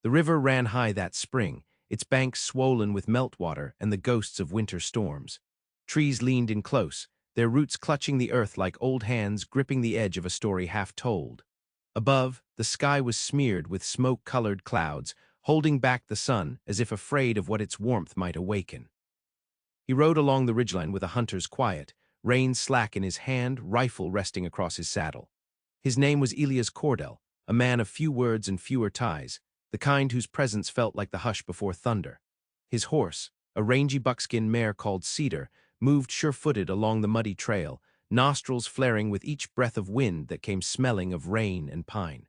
The river ran high that spring, its banks swollen with meltwater and the ghosts of winter storms. Trees leaned in close, their roots clutching the earth like old hands gripping the edge of a story half told. Above, the sky was smeared with smoke-colored clouds, holding back the sun as if afraid of what its warmth might awaken. He rode along the ridgeline with a hunter's quiet, rein slack in his hand, rifle resting across his saddle. His name was Elias Cordell, a man of few words and fewer ties, the kind whose presence felt like the hush before thunder. His horse, a rangy buckskin mare called Cedar, moved sure-footed along the muddy trail, nostrils flaring with each breath of wind that came smelling of rain and pine.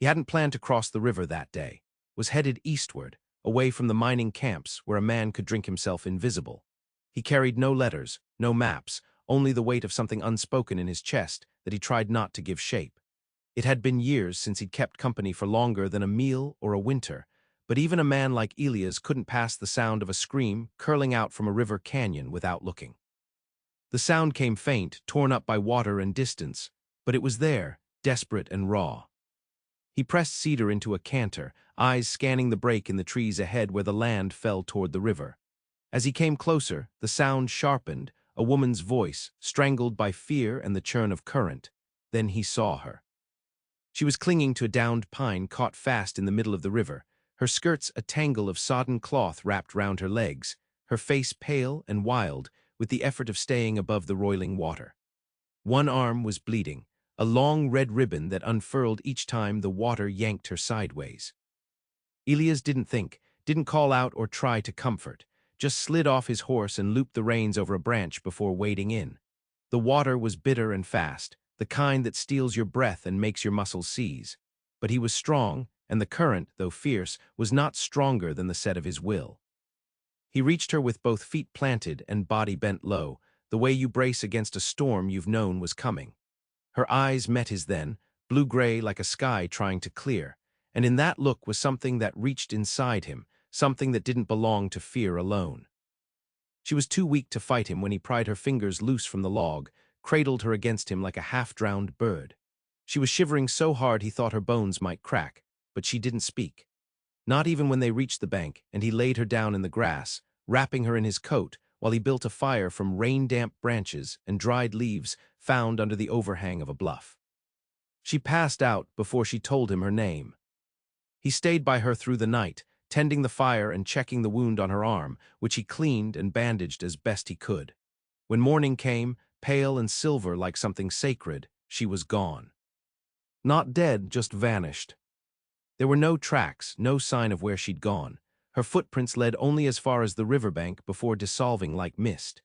He hadn't planned to cross the river that day, was headed eastward, away from the mining camps where a man could drink himself invisible. He carried no letters, no maps, only the weight of something unspoken in his chest that he tried not to give shape. It had been years since he'd kept company for longer than a meal or a winter, but even a man like Elias couldn't pass the sound of a scream curling out from a river canyon without looking. The sound came faint, torn up by water and distance, but it was there, desperate and raw. He pressed Cedar into a canter, eyes scanning the break in the trees ahead where the land fell toward the river. As he came closer, the sound sharpened, a woman's voice, strangled by fear and the churn of current. Then he saw her. She was clinging to a downed pine caught fast in the middle of the river, her skirts a tangle of sodden cloth wrapped round her legs, her face pale and wild, with the effort of staying above the roiling water. One arm was bleeding, a long red ribbon that unfurled each time the water yanked her sideways. Elias didn't think, didn't call out or try to comfort, just slid off his horse and looped the reins over a branch before wading in. The water was bitter and fast, the kind that steals your breath and makes your muscles seize. But he was strong, and the current, though fierce, was not stronger than the set of his will. He reached her with both feet planted and body bent low, the way you brace against a storm you've known was coming. Her eyes met his then, blue-gray like a sky trying to clear, and in that look was something that reached inside him, something that didn't belong to fear alone. She was too weak to fight him when he pried her fingers loose from the log, cradled her against him like a half-drowned bird. She was shivering so hard he thought her bones might crack, but she didn't speak. Not even when they reached the bank, and he laid her down in the grass, wrapping her in his coat while he built a fire from rain-damp branches and dried leaves found under the overhang of a bluff. She passed out before she told him her name. He stayed by her through the night, tending the fire and checking the wound on her arm, which he cleaned and bandaged as best he could. When morning came, pale and silver like something sacred, she was gone. Not dead, just vanished. There were no tracks, no sign of where she'd gone. Her footprints led only as far as the riverbank before dissolving like mist.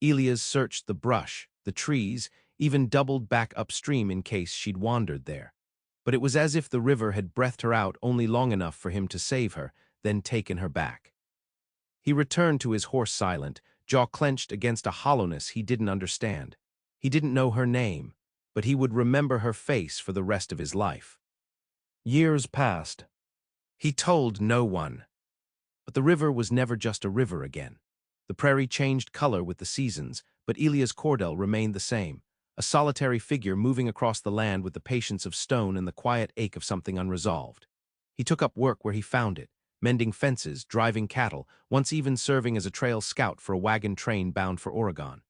Elias searched the brush, the trees, even doubled back upstream in case she'd wandered there. But it was as if the river had breathed her out only long enough for him to save her, then taken her back. He returned to his horse silent, jaw clenched against a hollowness he didn't understand. He didn't know her name, but he would remember her face for the rest of his life. Years passed. He told no one. But the river was never just a river again. The prairie changed color with the seasons, but Elias Cordell remained the same, a solitary figure moving across the land with the patience of stone and the quiet ache of something unresolved. He took up work where he found it, mending fences, driving cattle, once even serving as a trail scout for a wagon train bound for Oregon.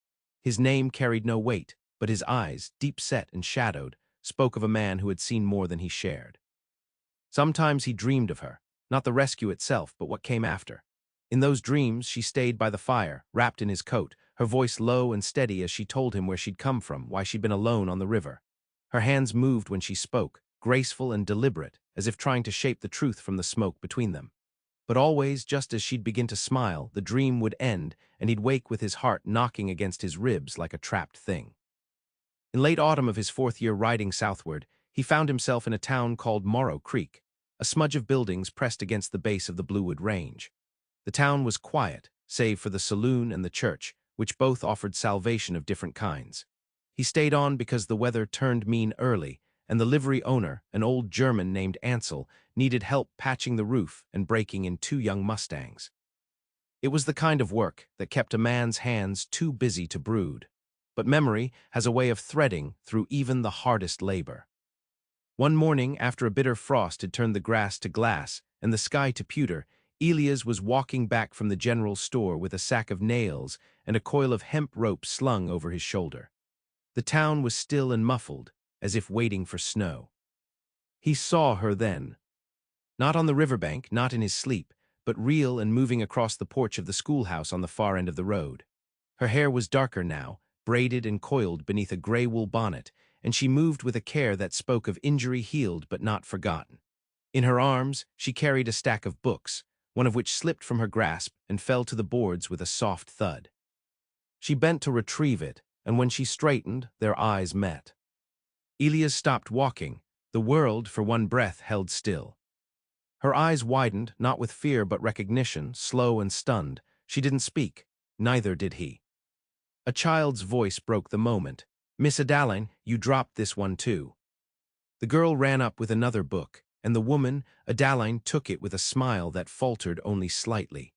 His name carried no weight, but his eyes, deep-set and shadowed, spoke of a man who had seen more than he shared. Sometimes he dreamed of her, not the rescue itself, but what came after. In those dreams, she stayed by the fire, wrapped in his coat, her voice low and steady as she told him where she'd come from, why she'd been alone on the river. Her hands moved when she spoke, graceful and deliberate, as if trying to shape the truth from the smoke between them. But always, just as she'd begin to smile, the dream would end, and he'd wake with his heart knocking against his ribs like a trapped thing. In late autumn of his 4th year riding southward, he found himself in a town called Morrow Creek, a smudge of buildings pressed against the base of the Bluewood Range. The town was quiet, save for the saloon and the church, which both offered salvation of different kinds. He stayed on because the weather turned mean early, and the livery owner, an old German named Ansel, needed help patching the roof and breaking in 2 young Mustangs. It was the kind of work that kept a man's hands too busy to brood. But memory has a way of threading through even the hardest labor. One morning, after a bitter frost had turned the grass to glass and the sky to pewter, Elias was walking back from the general store with a sack of nails and a coil of hemp rope slung over his shoulder. The town was still and muffled, as if waiting for snow. He saw her then. Not on the riverbank, not in his sleep, but real and moving across the porch of the schoolhouse on the far end of the road. Her hair was darker now, braided and coiled beneath a gray wool bonnet, and she moved with a care that spoke of injury healed but not forgotten. In her arms, she carried a stack of books, one of which slipped from her grasp and fell to the boards with a soft thud. She bent to retrieve it, and when she straightened, their eyes met. Elias stopped walking. The world, for one breath, held still. Her eyes widened, not with fear but recognition, slow and stunned. She didn't speak. Neither did he. A child's voice broke the moment. "Miss Adaline, you dropped this one too." The girl ran up with another book, and the woman, Adaline, took it with a smile that faltered only slightly.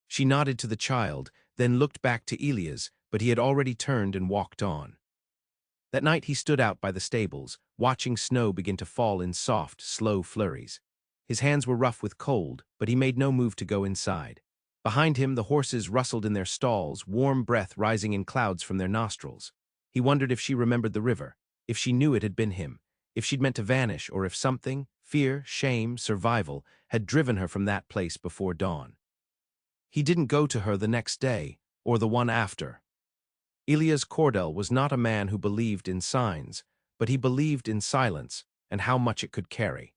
She nodded to the child, then looked back to Elias, but he had already turned and walked on. That night he stood out by the stables, watching snow begin to fall in soft, slow flurries. His hands were rough with cold, but he made no move to go inside. Behind him, the horses rustled in their stalls, warm breath rising in clouds from their nostrils. He wondered if she remembered the river, if she knew it had been him, if she'd meant to vanish, or if something, fear, shame, survival, had driven her from that place before dawn. He didn't go to her the next day, or the one after. Elias Cordell was not a man who believed in signs, but he believed in silence and how much it could carry.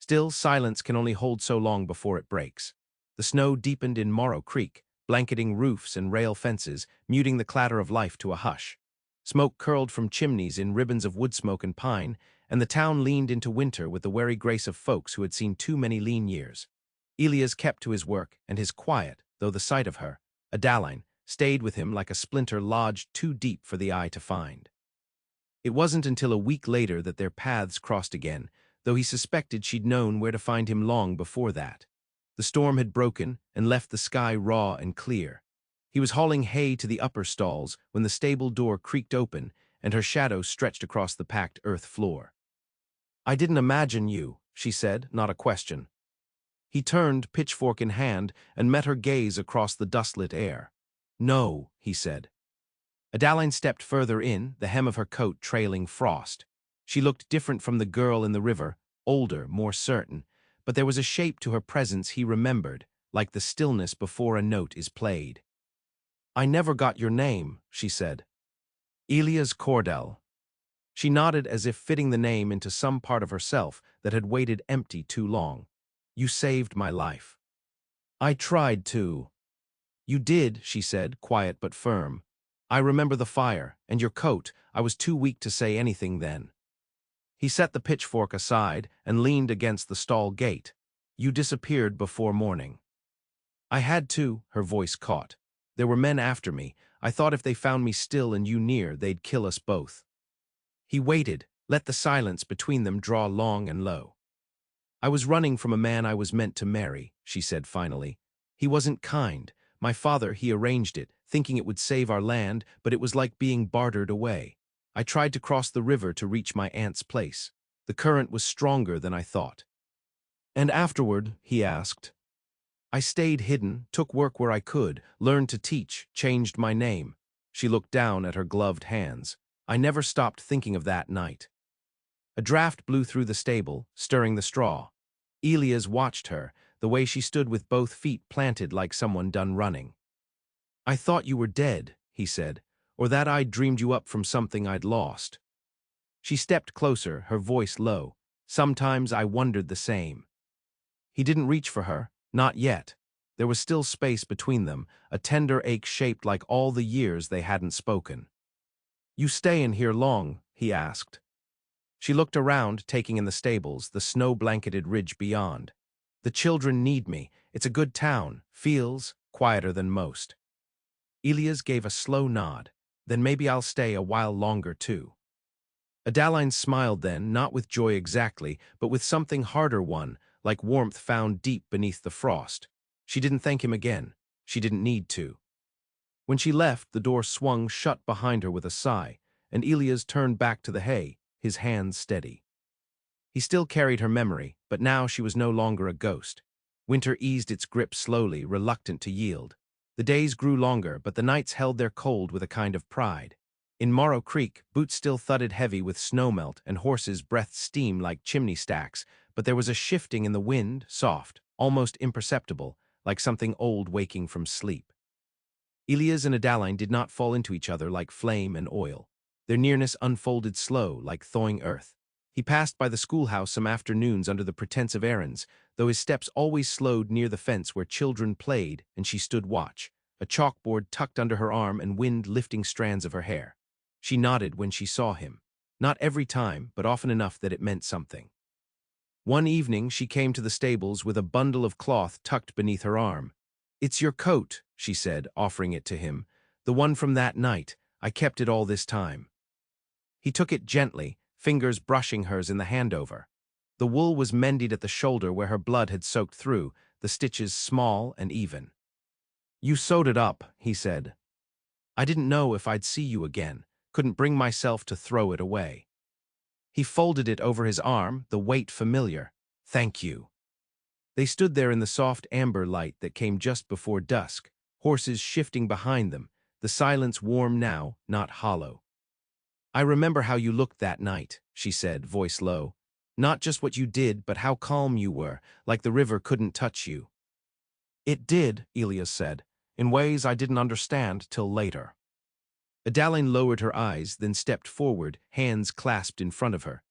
Still, silence can only hold so long before it breaks. The snow deepened in Morrow Creek, blanketing roofs and rail fences, muting the clatter of life to a hush. Smoke curled from chimneys in ribbons of wood smoke and pine, and the town leaned into winter with the wary grace of folks who had seen too many lean years. Elias kept to his work, and his quiet, though the sight of her, Adaline, stayed with him like a splinter lodged too deep for the eye to find. It wasn't until a week later that their paths crossed again, though he suspected she'd known where to find him long before that. The storm had broken and left the sky raw and clear. He was hauling hay to the upper stalls when the stable door creaked open and her shadow stretched across the packed earth floor. "I didn't imagine you," she said, not a question. He turned, pitchfork in hand, and met her gaze across the dustlit air. "No," he said. Adaline stepped further in, the hem of her coat trailing frost. She looked different from the girl in the river, older, more certain, but there was a shape to her presence he remembered, like the stillness before a note is played. "I never got your name," she said. "Elias Cordell." She nodded as if fitting the name into some part of herself that had waited empty too long. "You saved my life." "I tried to." "You did," she said, quiet but firm. "I remember the fire, and your coat. I was too weak to say anything then." He set the pitchfork aside and leaned against the stall gate. "You disappeared before morning." "I had to," her voice caught. "There were men after me. I thought if they found me still and you near, they'd kill us both." He waited, let the silence between them draw long and low. "I was running from a man I was meant to marry," she said finally. "He wasn't kind. My father, he arranged it, thinking it would save our land, but it was like being bartered away. I tried to cross the river to reach my aunt's place. The current was stronger than I thought." "And afterward?" he asked. "I stayed hidden, took work where I could, learned to teach, changed my name." She looked down at her gloved hands. "I never stopped thinking of that night." A draft blew through the stable, stirring the straw. Elias watched her, the way she stood with both feet planted like someone done running. "I thought you were dead," he said, "or that I'd dreamed you up from something I'd lost." She stepped closer, her voice low. "Sometimes I wondered the same." He didn't reach for her, not yet. There was still space between them, a tender ache shaped like all the years they hadn't spoken. "You stay in here long?" he asked. She looked around, taking in the stables, the snow-blanketed ridge beyond. "The children need me. It's a good town, feels quieter than most." Elias gave a slow nod. "Then maybe I'll stay a while longer too." Adaline smiled then, not with joy exactly, but with something harder won, like warmth found deep beneath the frost. She didn't thank him again. She didn't need to. When she left, the door swung shut behind her with a sigh, and Elias turned back to the hay, his hands steady. He still carried her memory, but now she was no longer a ghost. Winter eased its grip slowly, reluctant to yield. The days grew longer, but the nights held their cold with a kind of pride. In Morrow Creek, boots still thudded heavy with snowmelt and horses breathed steam like chimney stacks, but there was a shifting in the wind, soft, almost imperceptible, like something old waking from sleep. Elias and Adaline did not fall into each other like flame and oil. Their nearness unfolded slow, like thawing earth. He passed by the schoolhouse some afternoons under the pretense of errands, though his steps always slowed near the fence where children played and she stood watch, a chalkboard tucked under her arm and wind lifting strands of her hair. She nodded when she saw him. Not every time, but often enough that it meant something. One evening she came to the stables with a bundle of cloth tucked beneath her arm. "It's your coat," she said, offering it to him. "The one from that night. I kept it all this time." He took it gently, fingers brushing hers in the handover. The wool was mended at the shoulder where her blood had soaked through, the stitches small and even. "You sewed it up," he said. "I didn't know if I'd see you again, couldn't bring myself to throw it away." He folded it over his arm, the weight familiar. "Thank you." They stood there in the soft amber light that came just before dusk, horses shifting behind them, the silence warm now, not hollow. "I remember how you looked that night," she said, voice low. "Not just what you did, but how calm you were, like the river couldn't touch you." "It did," Elias said, "in ways I didn't understand till later." Adaline lowered her eyes, then stepped forward, hands clasped in front of her.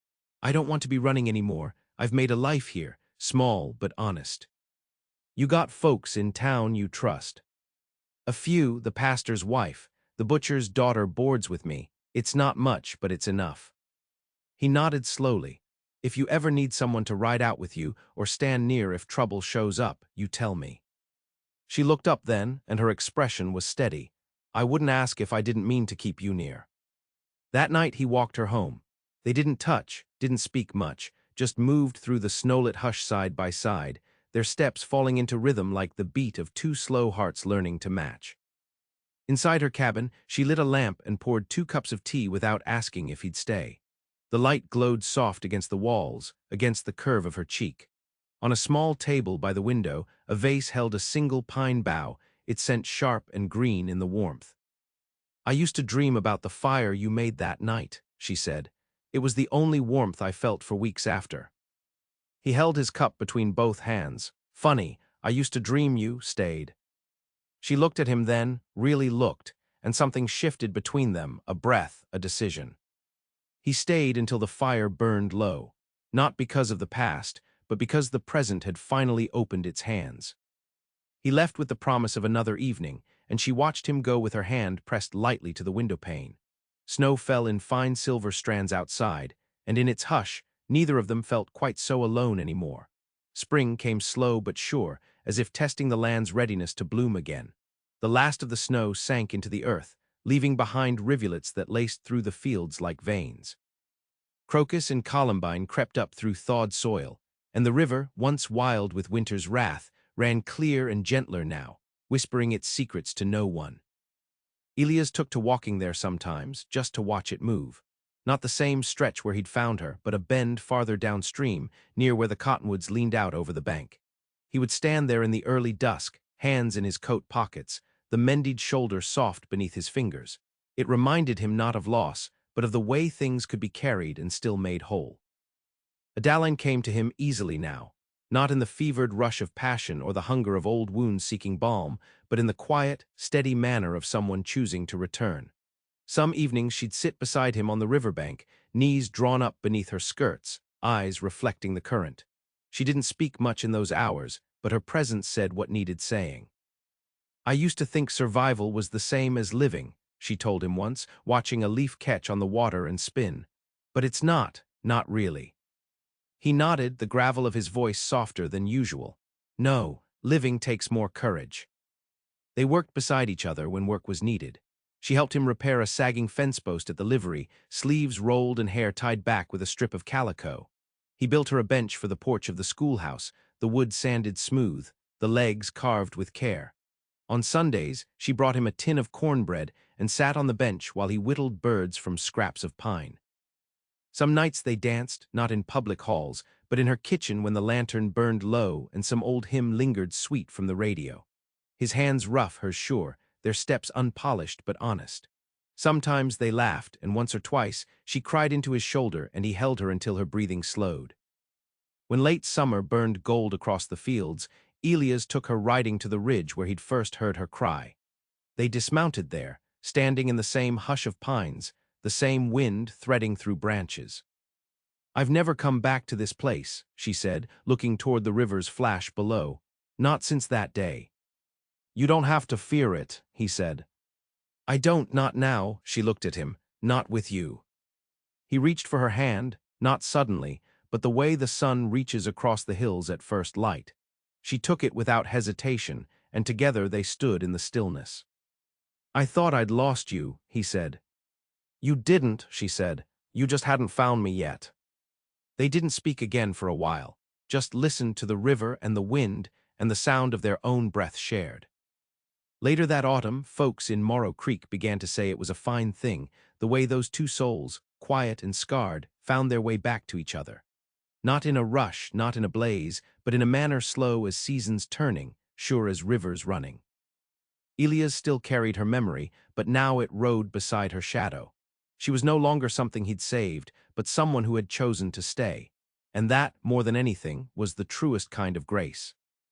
"I don't want to be running anymore. I've made a life here, small but honest. You got folks in town you trust. A few, the pastor's wife, the butcher's daughter boards with me. It's not much, but it's enough." He nodded slowly. "If you ever need someone to ride out with you or stand near if trouble shows up, you tell me." She looked up then, and her expression was steady. "I wouldn't ask if I didn't mean to keep you near." That night he walked her home. They didn't touch, didn't speak much, just moved through the snowlit hush side by side, their steps falling into rhythm like the beat of two slow hearts learning to match. Inside her cabin, she lit a lamp and poured 2 cups of tea without asking if he'd stay. The light glowed soft against the walls, against the curve of her cheek. On a small table by the window, a vase held a single pine bough, its scent sharp and green in the warmth. "I used to dream about the fire you made that night," she said. "It was the only warmth I felt for weeks after." He held his cup between both hands. "Funny, I used to dream you stayed." She looked at him then, really looked, and something shifted between them, a breath, a decision. He stayed until the fire burned low, not because of the past, but because the present had finally opened its hands. He left with the promise of another evening, and she watched him go with her hand pressed lightly to the windowpane. Snow fell in fine silver strands outside, and in its hush, neither of them felt quite so alone anymore. Spring came slow but sure, as if testing the land's readiness to bloom again. The last of the snow sank into the earth, leaving behind rivulets that laced through the fields like veins. Crocus and columbine crept up through thawed soil, and the river, once wild with winter's wrath, ran clear and gentler now, whispering its secrets to no one. Elias took to walking there sometimes, just to watch it move. Not the same stretch where he'd found her, but a bend farther downstream, near where the cottonwoods leaned out over the bank. He would stand there in the early dusk, hands in his coat pockets, the mended shoulder soft beneath his fingers. It reminded him not of loss, but of the way things could be carried and still made whole. Adaline came to him easily now, not in the fevered rush of passion or the hunger of old wounds seeking balm, but in the quiet, steady manner of someone choosing to return. Some evenings she'd sit beside him on the riverbank, knees drawn up beneath her skirts, eyes reflecting the current. She didn't speak much in those hours, but her presence said what needed saying. "I used to think survival was the same as living," she told him once, watching a leaf catch on the water and spin. "But it's not really." He nodded, the gravel of his voice softer than usual. "No, living takes more courage." They worked beside each other when work was needed. She helped him repair a sagging fence post at the livery, sleeves rolled and hair tied back with a strip of calico. He built her a bench for the porch of the schoolhouse, the wood sanded smooth, the legs carved with care. On Sundays, she brought him a tin of cornbread and sat on the bench while he whittled birds from scraps of pine. Some nights they danced, not in public halls, but in her kitchen when the lantern burned low and some old hymn lingered sweet from the radio. His hands rough, hers sure, their steps unpolished but honest. Sometimes they laughed, and once or twice she cried into his shoulder and he held her until her breathing slowed. When late summer burned gold across the fields, Elias took her riding to the ridge where he'd first heard her cry. They dismounted there, standing in the same hush of pines, the same wind threading through branches. "I've never come back to this place," she said, looking toward the river's flash below. "Not since that day." "You don't have to fear it," he said. "I don't, not now," she looked at him. "Not with you." He reached for her hand, not suddenly, but the way the sun reaches across the hills at first light. She took it without hesitation, and together they stood in the stillness. "I thought I'd lost you," he said. "You didn't," she said. "You just hadn't found me yet." They didn't speak again for a while, just listened to the river and the wind and the sound of their own breath shared. Later that autumn, folks in Morrow Creek began to say it was a fine thing, the way those two souls, quiet and scarred, found their way back to each other. Not in a rush, not in a blaze, but in a manner slow as seasons turning, sure as rivers running. Elias still carried her memory, but now it rode beside her shadow. She was no longer something he'd saved, but someone who had chosen to stay. And that, more than anything, was the truest kind of grace.